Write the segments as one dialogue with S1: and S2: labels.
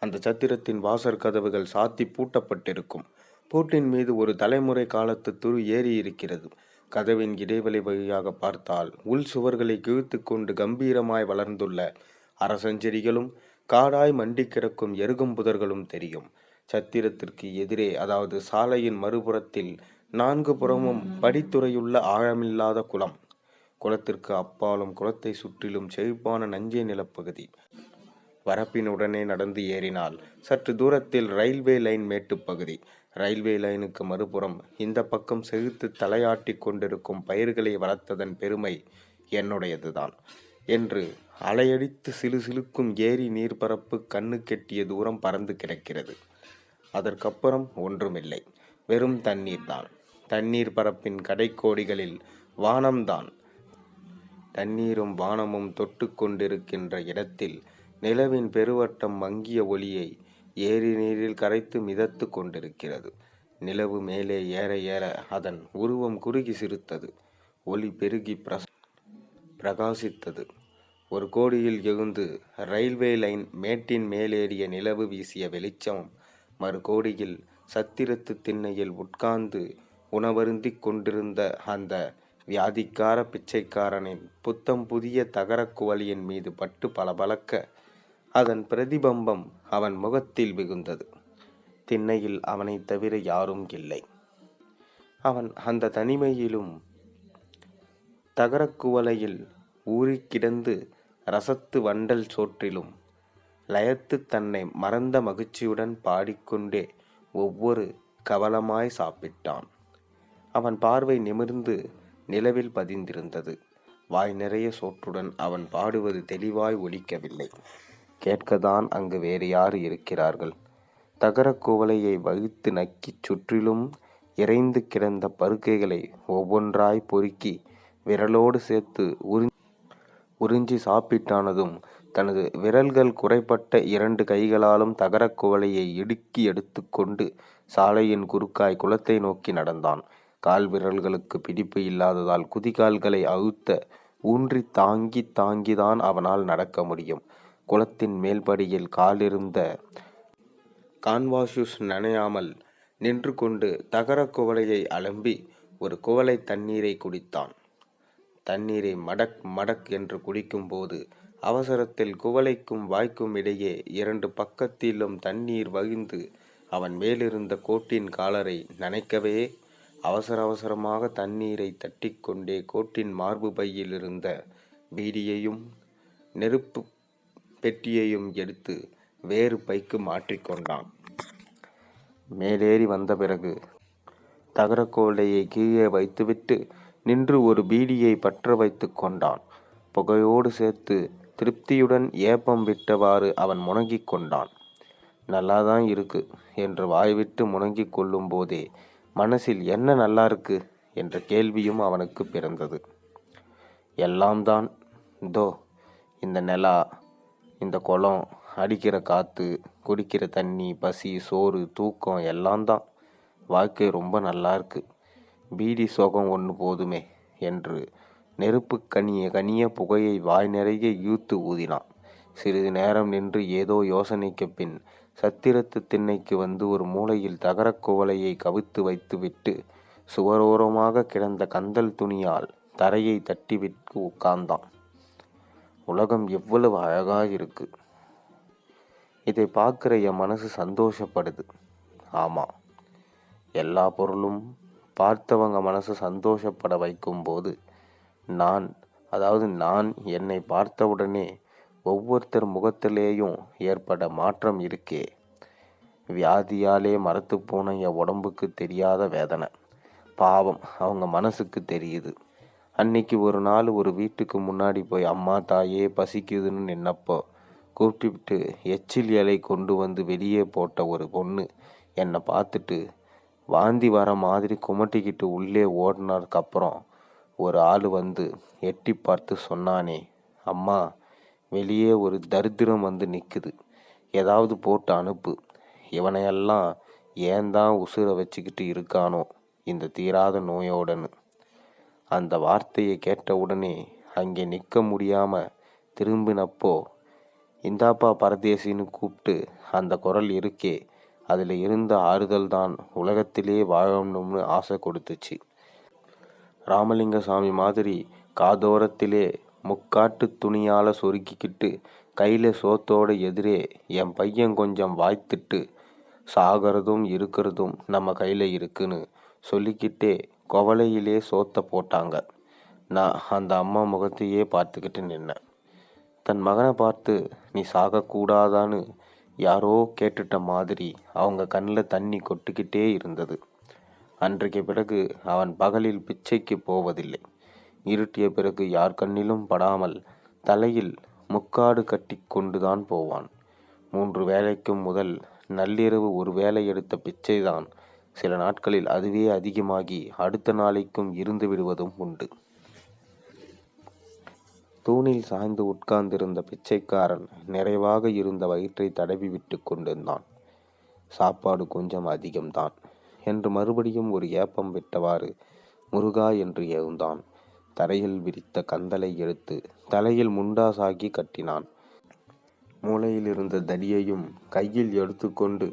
S1: அந்த சத்திரத்தின் வாசற் கதவுகள் சாத்தி பூட்டப்பட்டிருக்கும். பூட்டின் மீது ஒரு தலைமுறை காலத்து துரு ஏறி இருக்கிறது. கதவின் இடைவெளி வழியாக பார்த்தால் உள் சுவர்களை கிழித்து கொண்டு கம்பீரமாய் வளர்ந்துள்ள அரசஞ்செடிகளும் காடாய் மண்டி கிடக்கும் எருகம்புதர்களும் தெரியும். சத்திரத்திற்கு எதிரே, அதாவது சாலையின் மறுபுறத்தில், 4 புறமும் படித்துறையுள்ள ஆழமில்லாத குளம். குளத்திற்கு அப்பாலும் குளத்தை சுற்றிலும் செழிப்பான நஞ்சை நிலப்பகுதி. வரப்பினுடனே நடந்து ஏறினால் சற்று தூரத்தில் ரயில்வே லைன் மேட்டுப்பகுதி. ரயில்வே லைனுக்கு மறுபுறம் இந்த பக்கம் செழித்து தலையாட்டி கொண்டிருக்கும் பயிர்களை வளர்த்ததன் பெருமை என்னுடையதுதான் என்று அலையடித்து சிலுசிலுக்கும் ஏரி நீர்பரப்பு கண்ணு கெட்டிய தூரம் பறந்து கிடக்கிறது. அதற்கப்புறம் ஒன்றுமில்லை, வெறும் தண்ணீர்தான். தண்ணீர் பரப்பின் கடைக்கோடிகளில் வானம்தான். தண்ணீரும் வானமும் தொட்டு கொண்டிருக்கின்ற இடத்தில் நிலவின் பெருவட்டம் மங்கிய ஒளியை ஏரி நீரில் கரைத்து மிதத்து கொண்டிருக்கிறது. நிலவு மேலே ஏற ஏற அதன் உருவம் குறுகி சிறுத்தது. ஒளி பெருகி பிரகாசித்தது. ஒரு கோடியில் எழுந்து ரயில்வே லைன் மேட்டின் மேலேறிய நிலவு வீசிய வெளிச்சம் மறு கோடியில் சத்திரத்து திண்ணையில் உட்கார்ந்து உணவருந்தி கொண்டிருந்த அந்த வியாதிக்கார பிச்சைக்காரனின் புத்தம் புதிய தகரக் குவளையின் மீது பட்டு பளபளக்க அதன் பிரதிபம்பம் அவன் முகத்தில் மிகுந்தது. திண்ணையில் அவனைத் தவிர யாரும் இல்லை. அவன் அந்த தனிமையிலும் தகரக்குவளையில் ஊறிக் கிடந்து ரசத்து வண்டல் சோற்றிலும் லயத்து தன்னை மறந்த மகிழ்ச்சியுடன் பாடிக்கொண்டே ஒவ்வொரு கவலமாய் சாப்பிட்டான். அவன் பார்வை நிமிர்ந்து நிலவில் பதிந்திருந்தது. வாய் நிறைய சோற்றுடன் அவன் பாடுவது தெளிவாய் ஒலிக்கவில்லை. கேட்கத்தான் அங்கு வேறு யார் இருக்கிறார்கள்? தகரக் குவளையை வகித்து நக்கிச் சுற்றிலும் இறைந்து கிடந்த பருக்கைகளை ஒவ்வொன்றாய் பொறுக்கி விரலோடு சேர்த்து உறிஞ்சி சாப்பிட்டானதும் தனது விரல்கள் குறைப்பட்ட 2 கைகளாலும் தகரக் குவளையை இடுக்கி எடுத்து கொண்டு சாலையின் குறுக்காய் குளத்தை நோக்கி நடந்தான். கால் விரல்களுக்கு பிடிப்பு இல்லாததால் குதிகால்களை அழுத்த ஊன்றி தாங்கிதான் அவனால் நடக்க முடியும். குளத்தின் மேல்படியில் காலிருந்த கான்வாஷூஸ் நனையாமல் நின்று கொண்டு தகரக் குவளையை அலம்பி ஒரு குவளை தண்ணீரை குடித்தான். தண்ணீரை மடக் மடக் என்று குடிக்கும்போது அவசரத்தில் குவளைக்கும் வாய்க்கும் இடையே 2 பக்கத்திலும் தண்ணீர் வழிந்து அவன் மேலிருந்த கோட்டின் காலரை நனைக்கவே அவசரமாக தண்ணீரை தட்டிக்கொண்டே கோட்டின் மார்பு பையில் இருந்த பீடியையும் நெருப்பு பெட்டியையும் எடுத்து வேறு பைக்கு மாற்றிக்கொண்டான். மேலேறி வந்த பிறகு தகரக்கோலையை கீழே வைத்துவிட்டு நின்று ஒரு பீடியை பற்ற வைத்து கொண்டான். புகையோடு சேர்த்து திருப்தியுடன் ஏப்பம் விட்டவாறு அவன் முணங்கிக் கொண்டான். நல்லாதான் இருக்கு என்று வாய்விட்டு முணங்கிக் கொள்ளும் போதே மனசில் என்ன நல்லா இருக்கு என்ற கேள்வியும் அவனுக்கு பிறந்தது. எல்லாம் தான். தோ இந்த நிலா, இந்த குளம், அடிக்கிற காற்று, குடிக்கிற தண்ணி, பசி, சோறு, தூக்கம் எல்லாம் தான். வாழ்க்கை ரொம்ப நல்லா இருக்கு. பீடி சோகம் ஒன்று போதுமே என்று நெருப்பு கனிய புகையை வாய் நிறைய இழுத்து ஊதினான். சிறிது நேரம் நின்று ஏதோ யோசனைக்கு பின் சத்திரத்து திண்ணைக்கு வந்து ஒரு மூலையில் தகரக் குவளையை கவித்து வைத்துவிட்டு சுவரோரமாக கிடந்த கந்தல் துணியால் தரையை தட்டிவிட்டு உட்கார்ந்தான். உலகம் எவ்வளவு அழகாயிருக்கு. இதை பார்க்குற என் மனசு சந்தோஷப்படுது. ஆமாம், எல்லா பொருளும் பார்த்தவங்க மனசு சந்தோஷப்பட வைக்கும்போது நான் என்னை பார்த்தவுடனே ஒவ்வொருத்தர் முகத்திலேயும் ஏற்பட மாற்றம் இருக்கே. வியாதியாலே மரத்து போன என் உடம்புக்கு தெரியாத வேதனை பாவம் அவங்க மனசுக்கு தெரியுது. அன்னைக்கு ஒரு நாள் ஒரு வீட்டுக்கு முன்னாடி போய் அம்மா தாயே பசிக்குதுன்னு நின்னப்போ கூப்பிட்டு எச்சில் இலை கொண்டு வந்து வெளியே போட்ட ஒரு பொண்ணு என்னை பார்த்துட்டு வாந்தி வர மாதிரி குமட்டிக்கிட்டு உள்ளே ஓடினதுக்கப்புறம் ஒரு ஆள் வந்து எட்டி பார்த்து சொன்னானே, அம்மா, வெளியே ஒரு தரித்திரம் வந்து நிற்குது, ஏதாவது போட்டு அனுப்பு. இவனையெல்லாம் ஏன் தான் உசுரை வச்சுக்கிட்டு இருக்கானோ இந்த தீராத நோயோடன்னு. அந்த வார்த்தையை கேட்டவுடனே அங்கே நிற்க முடியாமல் திரும்பினப்போ இந்தாப்பா பரதேசின்னு கூப்பிட்டு அந்த குரல் இருக்கே, அதில் இருந்த ஆறுதல் தான் உலகத்திலே வாழணும்னு ஆசை கொடுத்துச்சு. ராமலிங்கசாமி மாதிரி காதோரத்திலே முக்காட்டு துணியால் சொருக்கிக்கிட்டு கையில் சோத்தோட எதிரே என் பையன் கொஞ்சம் வாய்த்துட்டு சாகிறதும் இருக்கிறதும் நம்ம கையில் இருக்குன்னு சொல்லிக்கிட்டே குவளையிலே சோத்த போட்டாங்க. நான் அந்த அம்மா முகத்தையே பார்த்துக்கிட்டு நின்னேன். தன் மகனை பார்த்து நீ சாகக்கூடாதான்னு யாரோ கேட்டுட்ட மாதிரி அவங்க கண்ணில் தண்ணி கொட்டிக்கிட்டே இருந்தது. அன்றைக்கு பிறகு அவன் பகலில் பிச்சைக்கு போவதில்லை. இருட்டிய பிறகு யார் கண்ணிலும் படாமல் தலையில் முக்காடு கட்டி கொண்டுதான் போவான். 3 வேளைக்கும் முதல் நள்ளிரவு ஒரு வேளை எடுத்த பிச்சைதான் சில நாட்களில் அதுவே அதிகமாகி அடுத்த நாளைக்கும் இருந்து விடுவதும் உண்டு. தூணில் சாய்ந்து உட்கார்ந்திருந்த பிச்சைக்காரன் நிறைவாக இருந்த வயிற்றை தடவி விட்டு கொண்டிருந்தான். சாப்பாடு கொஞ்சம் அதிகம்தான் என்று மறுபடியும் ஒரு ஏப்பம் விட்டவாறு முருகா என்று எழுந்தான். தரையில் விரித்த கந்தலை எடுத்து தலையில் முண்டாசாக்கி கட்டினான். மூளையில் இருந்த தடியையும் கையில் எடுத்துக்கொண்டு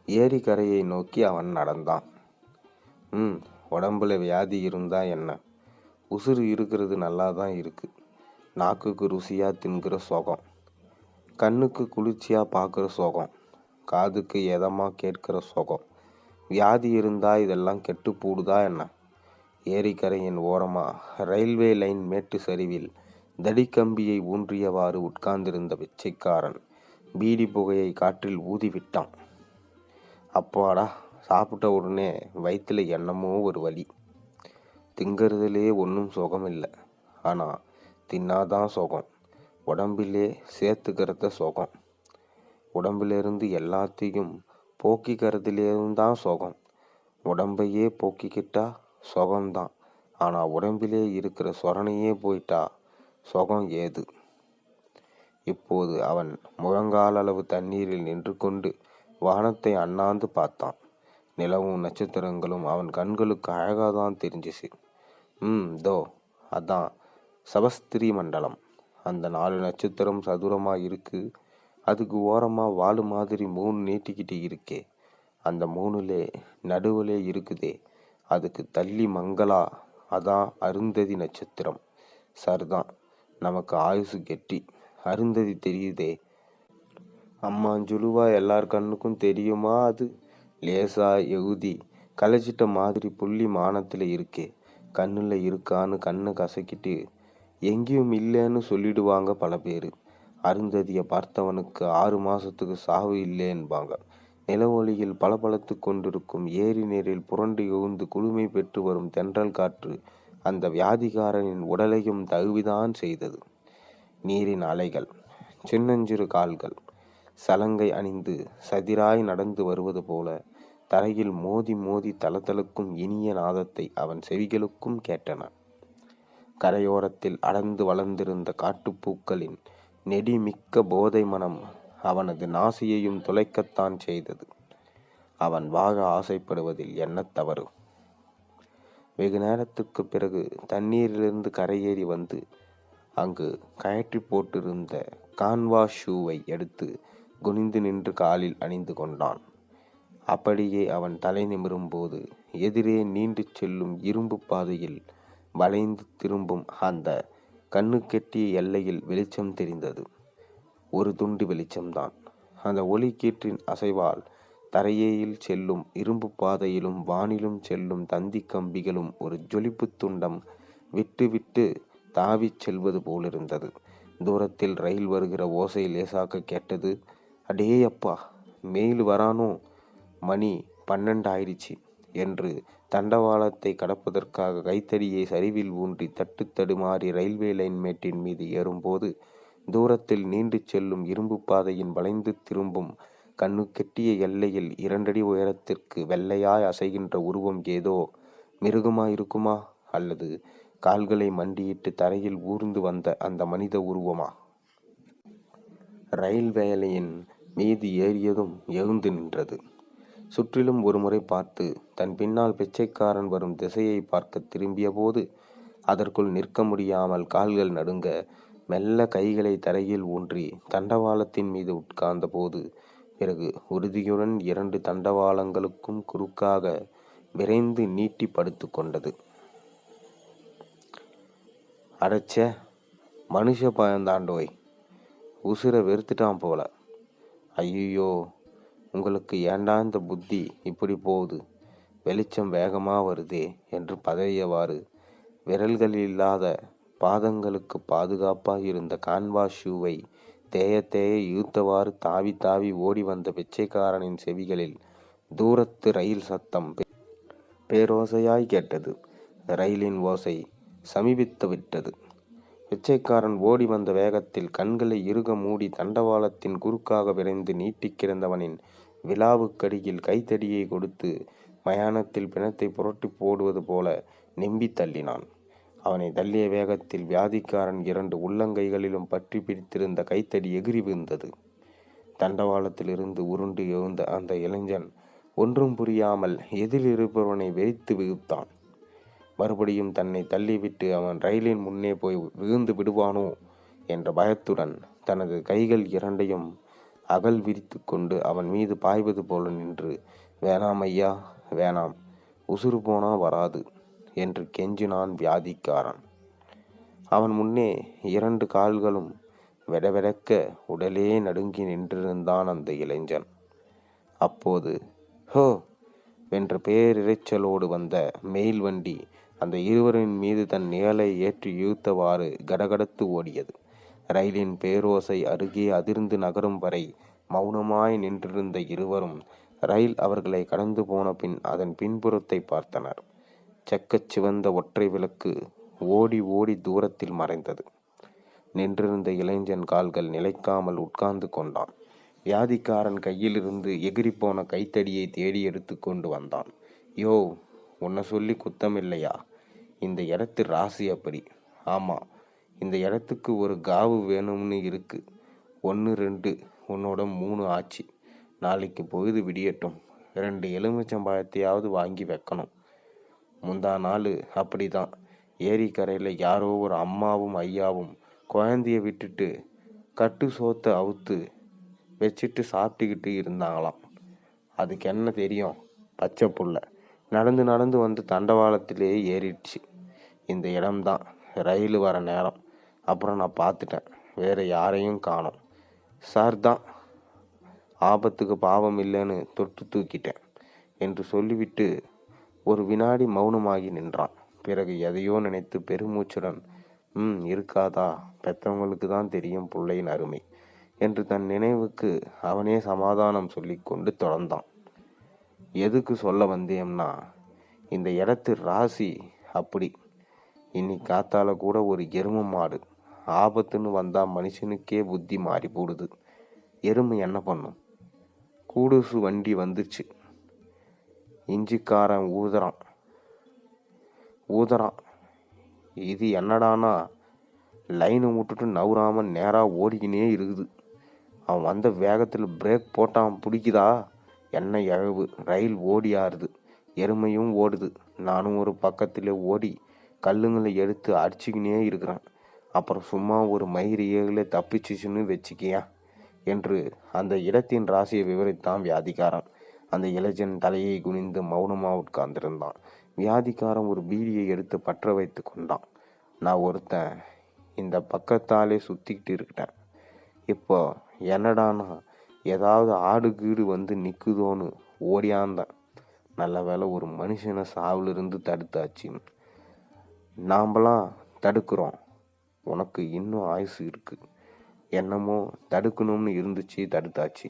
S1: ஏரி கரையை நோக்கி அவன் நடந்தான். உடம்புல வியாதி இருந்தா என்ன, உசுறு இருக்கிறது நல்லா தான் இருக்கு. நாக்குக்கு ருசியா தின்கிற சோகம், கண்ணுக்கு குளிர்ச்சியா பார்க்குற சோகம், காதுக்கு எதமா கேட்கிற சோகம். வியாதி இருந்தா இதெல்லாம் கெட்டு போடுதா என்ன? ஏரிக்கரையின் ஓரமா ரயில்வே லைன் மேட்டு சரிவில் தடிக்கம்பியை ஊன்றியவாறு உட்கார்ந்திருந்த பிச்சைக்காரன் பீடி புகையை காற்றில் ஊதிவிட்டான். அப்பாடா, சாப்பிட்ட உடனே வயிற்றுல என்னமோ ஒரு வலி. திங்கிறதுலே ஒன்றும் சுகம் இல்லை, ஆனால் தின்னாதான் சுகம். உடம்பிலே சேர்த்துக்கிறத சுகம். உடம்பிலிருந்து எல்லாத்தையும் போக்கிக்கிறதுலேயும் தான் சுகம். உடம்பையே போக்கிக்கிட்டா சுகம்தான், ஆனால் உடம்பிலே இருக்கிற சொரணையே போயிட்டா சுகம் ஏது? இப்போது அவன் முழங்காலளவு தண்ணீரில் நின்று கொண்டு வானத்தை அண்ணாந்து பார்த்தான். நிலவும் நட்சத்திரங்களும் அவன் கண்களுக்கு அழகாதான் தெரிஞ்சிச்சு. தோ அதான் சபஸ்திரி மண்டலம். அந்த 4 நட்சத்திரம் சதுரமா இருக்கு. அதுக்கு ஓரமா வாலு மாதிரி 3 நீட்டிக்கிட்டு இருக்கே. அந்த 3லே நடுவுலே இருக்குதே, அதுக்கு தள்ளி மங்களா, அதான் அருந்ததி நட்சத்திரம். சரிதான், நமக்கு ஆயுசு கெட்டி. அருந்ததி தெரியுதே, அம்மாஞ்சுழுவா எல்லார் கண்ணுக்கும் தெரியுமா? அது லேசா எழுதி கலைச்சிட்ட மாதிரி புள்ளி மானத்தில் இருக்கே. கண்ணில் இருக்கான்னு கண்ணை கசக்கிட்டு எங்கேயும் இல்லைன்னு சொல்லிடுவாங்க பல பேர். அருந்ததியை பார்த்தவனுக்கு 6 மாதத்துக்கு சாவு இல்லைன்பாங்க. நில ஒளியில் பளபளத்து கொண்டிருக்கும் ஏரி நீரில் புரண்டு எழுந்து குளுமை பெற்று வரும் தென்றல் காற்று அந்த வியாதிகாரனின் உடலையும் தழுவிதான் செய்தது. நீரின் அலைகள், சின்னஞ்சிறு கால்கள் சலங்கை அணிந்து சதிராய் நடந்து வருவது போல தரையில் மோதி மோதி தளதளுக்கும் இனிய நாதத்தை அவன் செவிகளுக்கும் கேட்டன. கரையோரத்தில் அடர்ந்து வளர்ந்திருந்த காட்டுப்பூக்களின் நெடிமிக்க போதை மனம் அவனது நாசியையும் துளைக்கத்தான் செய்தது. அவன் வாழ ஆசைப்படுவதில் என்ன தவறு? வெகு நேரத்துக்கு பிறகு தண்ணீரிலிருந்து கரையேறி வந்து அங்கு கயற்றி போட்டிருந்த கான்வாஸ் ஷூவை எடுத்து குனிந்து நின்று காலில் அணிந்து கொண்டான். அப்படியே அவன் தலை நிமிரும் போது எதிரே நீண்டு செல்லும் இரும்பு பாதையில் வளைந்து திரும்பும் அந்த கண்ணுக்கெட்டிய எல்லையில் வெளிச்சம் தெரிந்தது. ஒரு துண்டு வெளிச்சம்தான். அந்த ஒளி கீற்றின் அசைவால் தரையில் செல்லும் இரும்பு பாதையிலும் வானிலும் செல்லும் தந்தி கம்பிகளும் ஒரு ஜொலிப்பு துண்டம் விட்டு விட்டு தாவிச் செல்வது போலிருந்தது. தூரத்தில் ரயில் வருகிற ஓசை லேசாக கேட்டது. அடே அப்பா, மெயில் வரானோ, மணி 12 ஆயிடுச்சு என்று தண்டவாளத்தை கடப்பதற்காக கைத்தடியை சரிவில் ஊன்றி தட்டு தடுமாறி ரயில்வே லைன் மேட்டின் மீது ஏறும்போது தூரத்தில் நீண்டு செல்லும் இரும்பு பாதையின் வளைந்து திரும்பும் கண்ணுக்கெட்டிய எல்லையில் 2 அடி உயரத்திற்கு வெள்ளையாய் அசைகின்ற உருவம் ஏதோ மிருகமாயிருக்குமா, அல்லது கால்களை மண்டியிட்டு தரையில் ஊர்ந்து வந்த அந்த மனித உருவமா? ரயில் வேலையின் மீது ஏறியதும் எழுந்து நின்றது. சுற்றிலும் ஒரு முறை பார்த்து தன் பின்னால் பிச்சைக்காரன் வரும் திசையை பார்க்க திரும்பிய போது அதற்குள் நிற்க முடியாமல் கால்கள் நடுங்க மெல்ல கைகளை தரையில் ஊன்றி தண்டவாளத்தின் மீது உட்கார்ந்த போது, பிறகு உறுதியுடன் 2 தண்டவாளங்களுக்கும் குறுக்காக விரைந்து நீட்டி படுத்து கொண்டது. அடச்சே, மனுஷ பயந்தாண்டோய், உசுர வெறுத்துட்டான் போல. ஐயோ, உங்களுக்கு ஏண்டா இந்த புத்தி இப்படி போகுது? வெளிச்சம் வேகமா வருதே என்று பதறியவாறு விரல்களில்லாத பாதங்களுக்கு பாதுகாப்பாக இருந்த கான்வாஸ் ஷூவை தேய தேய இழுத்தவாறு தாவி தாவி ஓடி வந்த பிச்சைக்காரனின் செவிகளில் தூரத்து ரயில் சத்தம் பேரோசையாய் கேட்டது. ரயிலின் ஓசை சமீபித்து விட்டது. பிச்சைக்காரன் ஓடி வந்த வேகத்தில் கண்களை இறுக மூடி தண்டவாளத்தின் குறுக்காக விரைந்து நீட்டி கிடந்தவனின் விழாவுக்கடியில் கைத்தடியை கொடுத்து மயானத்தில் பிணத்தை புரட்டி போடுவது போல நெம்பி தள்ளினான். அவனை தள்ளிய வேகத்தில் வியாதிக்காரன் 2 உள்ளங்கைகளிலும் பற்றி பிடித்திருந்த கைத்தடி எகிரி விழுந்தது. தண்டவாளத்திலிருந்து உருண்டு எழுந்த அந்த இளைஞன் ஒன்றும் புரியாமல் எதில் இருப்பவனை வெறித்து விழுத்தான். மறுபடியும் தன்னை தள்ளிவிட்டு அவன் ரயிலின் முன்னே போய் விழுந்து விடுவானோ என்ற பயத்துடன் தனது கைகள் 2ஐயும் அகல் விரித்து கொண்டு அவன் மீது பாய்வது போல நின்று, வேணாம் ஐயா, வேணாம், உசுறு போனா வராது என்று கெஞ்சினான் வியாதிக்காரன். அவன் முன்னே 2 கால்களும் வெடவெடக்க உடலே நடுங்கி நின்றிருந்தான் அந்த இளைஞன். அப்போது ஹோ வென்ற பேரிரைச்சலோடு வந்த மெயில் வண்டி அந்த இருவரின் மீது தன் நிழலை ஏற்றி இழுத்தவாறு கடகடத்து ஓடியது. ரயிலின் பேரோசை அருகே அதிர்ந்து நகரும் வரை மௌனமாய் நின்றிருந்த இருவரும் ரயில் அவர்களை கடந்து போன பின் அதன் பின்புறத்தை பார்த்தனர். செக்கச் சிவந்த ஒற்றை விளக்கு ஓடி ஓடி தூரத்தில் மறைந்தது. நின்றிருந்த இளைஞன் கால்கள் நிலைக்காமல் உட்கார்ந்து கொண்டான். வியாதிக்காரன் கையிலிருந்து எகிரிப்போன கைத்தடியை தேடி எடுத்து கொண்டு வந்தான். யோ, உன்னை சொல்லி குத்தமில்லையா? இந்த இடத்து ராசி அப்படி. ஆமா, இந்த இடத்துக்கு ஒரு காவு வேணும்னு இருக்கு. 1 2 உன்னோட 3 ஆச்சு. நாளைக்கு பொழுது விடியட்டும் 2 எலுமிச்சம்பழத்தையாவது வாங்கி வைக்கணும். முந்தா நாள் அப்படிதான் ஏரிக்கரையில் யாரோ ஒரு அம்மாவும் ஐயாவும் குழந்தைய விட்டுட்டு கட்டு சோத்தை அவுத்து வச்சுட்டு சாப்பிட்டுக்கிட்டு இருந்தாங்களாம். அதுக்கு என்ன தெரியும்? பச்சை புள்ள நடந்து நடந்து வந்து தண்டவாளத்திலே ஏறிடுச்சு. இந்த இடம்தான் ரயில் வர நேரம். அப்புறம் நான் பார்த்துட்டேன், வேற யாரையும் காணோம். சார் தான் ஆபத்துக்கு பாவம் இல்லைன்னு தொட்டு தூக்கிட்டேன் என்று சொல்லிவிட்டு ஒரு வினாடி மௌனமாகி நின்றான். பிறகு எதையோ நினைத்து பெருமூச்சுடன், இருக்காதா, பெற்றவங்களுக்கு தான் தெரியும் பிள்ளையின் அருமை என்று தன் நினைவுக்கு அவனே சமாதானம் சொல்லி கொண்டு தொடர்ந்தான். எதுக்கு சொல்ல வந்தேன்னா, இந்த இடத்து ராசி அப்படி. இன்னைக்கு காத்தால கூட ஒரு எருமை மாடு ஆபத்துன்னு வந்தா மனுஷனுக்கே புத்தி மாறி போடுது. எருமை என்ன பண்ணும்? கூடுசு வண்டி வந்துச்சு. இஞ்சிக்காரன் ஊதறான். இது என்னடானா லைனை விட்டுட்டு நவுறாம நேரா ஓடிக்கினே இருக்குது. அவன் வந்த வேகத்தில் பிரேக் போட்டான். பிடிக்குதா? என்ன இழவு! ரயில் ஓடியாருது, எருமையும் ஓடுது. நானும் ஒரு பக்கத்தில் ஓடி கல்லுங்களை எடுத்து அடிச்சுக்கினே இருக்கிறேன். அப்புறம் சும்மா ஒரு மயிறு ஏகல தப்பிச்சிச்சுன்னு வச்சுக்கியா என்று அந்த இடத்தின் ராசியை விவரித்தான் வியாதிக்காரன். அந்த இளைஞன் தலையை குனிந்து மௌனமாக உட்கார்ந்திருந்தான். வியாதிக்காரன் ஒரு பீடியை எடுத்து பற்ற வைத்து கொண்டான். நான் ஒருத்தன் இந்த பக்கத்தாலே சுற்றிக்கிட்டு இருக்கேன். இப்போ என்னடானா ஏதாவது ஆடு கீடு வந்து நிற்குதோன்னு ஓடியாந்தான். நல்ல வேலை ஒரு மனுஷனை சாவிலிருந்து தடுத்தாச்சு. நாம்பலாம் தடுக்கிறோம், உனக்கு இன்னும் ஆயுசு இருக்கு. என்னமோ தடுக்கணும்னு இருந்துச்சு, தடுத்தாச்சு.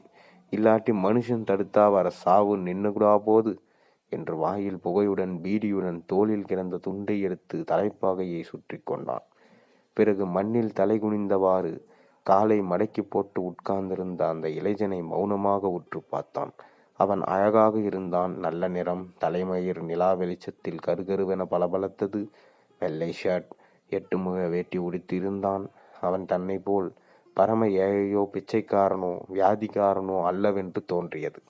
S1: இல்லாட்டி மனுஷன் தடுத்தா வர சாவு நின்னுக்கூடா போது என்று வாயில் புகையுடன் பீடியுடன் தோளில் கிடந்த துண்டை எடுத்து தலைப்பாகையை சுற்றி கொண்டான். பிறகு மண்ணில் தலை குனிந்தவாறு காலை மடக்கி போட்டு உட்கார்ந்திருந்த அந்த இளைஞனை மௌனமாக உற்று பார்த்தான். அவன் அழகாக இருந்தான். நல்ல நிறம், தலைமயிர் நிலா வெளிச்சத்தில் கருகருவென பளபளத்தது. வெள்ளை ஷர்ட், 8 முக வேட்டி உடுத்தி இருந்தான். அவன் தன்னை போல் பரம ஏழையோ பிச்சைக்காரனோ வியாதிக்காரனோ அல்லவென்று தோன்றியது.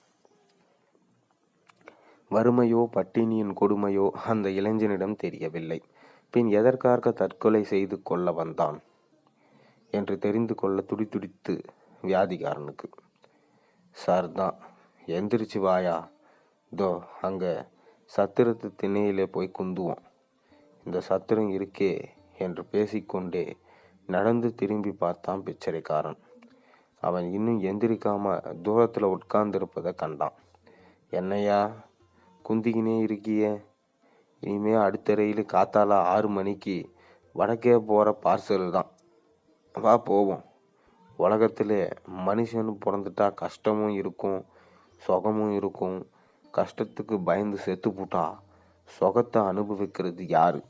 S1: வறுமையோ பட்டினியின் கொடுமையோ அந்த இளைஞனிடம் தெரியவில்லை. பின் எதற்காக தற்கொலை செய்து கொள்ள வந்தான் என்று தெரிந்து கொள்ள துடித்துடித்து வியாதிகாரனுக்கு. சார் தான், எந்திரிச்சு வாயா, இதோ அங்கே சத்திரத்து திண்ணையிலே போய் குந்துவோம், இந்த சத்திரம் இருக்கே என்று பேசிக்கொண்டே நடந்து திரும்பி பார்த்தான் பிச்சரைக்காரன். அவன் இன்னும் எந்திரிக்காம தூரத்தில் உட்கார்ந்திருப்பதை கண்டான். என்னையா குந்திக்கினே இருக்கிய, இனிமே அடுத்த ரயில் காத்தால 6 மணிக்கு வடக்கே போகிற பார்சல் தான், வா போவோம். உலகத்திலே மனுஷன் பிறந்துட்டா கஷ்டமும் இருக்கும் சுகமும் இருக்கும். கஷ்டத்துக்கு பயந்து செத்து போட்டா சுகத்தை அனுபவிக்கிறது யாரு?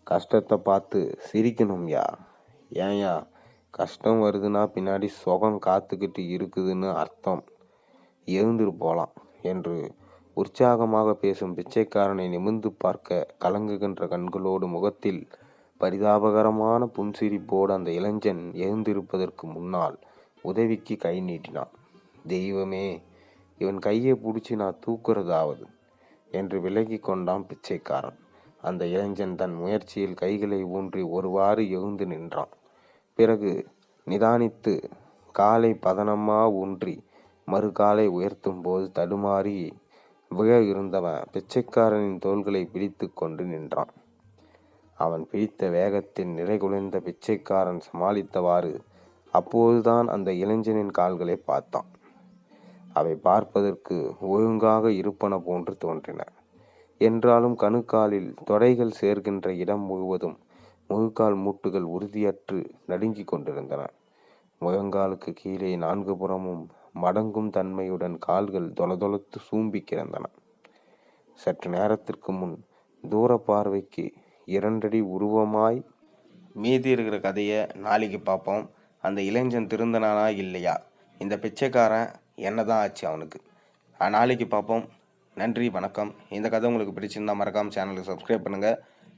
S1: கஷ்டத்தை பார்த்து சிரிக்கணும்யா. ஏன்யா, கஷ்டம் வருதுன்னா பின்னாடி சுகம் காத்துக்கிட்டு இருக்குதுன்னு அர்த்தம். எழுந்துரு போலாம் என்று உற்சாகமாக பேசும் பிச்சைக்காரனை நிமிர்ந்து பார்க்க கலங்குகின்ற கண்களோடு முகத்தில் பரிதாபகரமான புன்சிரிப்போடு அந்த இளைஞன் எழுந்திருப்பதற்கு முன்னால் உதவிக்கு கை நீட்டினான். தெய்வமே, இவன் கையை பிடிச்சி நான் தூக்குறதாவது என்று விலகி கொண்டான் பிச்சைக்காரன். அந்த இளைஞன் தன் முயற்சியில் கைகளை ஊன்றி ஒருவாறு எழுந்து நின்றான். பிறகு நிதானித்து காலை பதனமா ஊன்றி மறுகாலை உயர்த்தும் போது தடுமாறி விழ இருந்தவன் பிச்சைக்காரனின் தோள்களை பிடித்து கொண்டு நின்றான். அவன் பிடித்த வேகத்தில் நிறைகுலைந்த பிச்சைக்காரன் சமாளித்தவாறு அப்போதுதான் அந்த இளைஞனின் கால்களை பார்த்தான். அவை பார்ப்பதற்கு ஒழுங்காக இருப்பன போன்று தோன்றின. என்றாலும் கணுக்காலில் தொடைகள் சேர்கின்ற இடம் முழுவதும் முழுக்கால் மூட்டுகள் உறுதியற்று நடுங்கிக் கொண்டிருந்தன. முழங்காலுக்கு கீழே 4 புறமும் மடங்கும் தன்மையுடன் கால்கள் தொலதொலத்து சூம்பி கிடந்தன. சற்று நேரத்திற்கு முன் தூர பார்வைக்கு 2 அடி உருவமாய் மீதி இருக்கிற கதையை நாளைக்கு பார்ப்போம். அந்த இளைஞன் திருந்தனானா இல்லையா, இந்த பிச்சைக்காரன் என்னதான் ஆச்சு அவனுக்கு, நாளைக்கு பார்ப்போம். நன்றி, வணக்கம். இந்த கதை உங்களுக்கு பிடிச்சிருந்தா மறக்காமல் சேனலுக்கு சப்ஸ்கிரைப் பண்ணுங்கள்,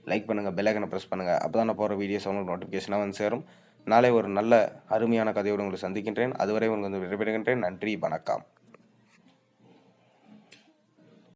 S1: லைக் பண்ணுங்கள், பெல் ஐக்கனை ப்ரெஸ் பண்ணுங்கள். அப்போ தான் நான் போகிற வீடியோஸ் உங்களுக்கு நோட்டிஃபிகேஷனாக வந்து சேரும். நாளை ஒரு நல்ல அருமையான கதையோடு உங்களை சந்திக்கின்றேன். அதுவரை உங்களுக்கு விடைபெறுகின்றேன். நன்றி, வணக்கம்.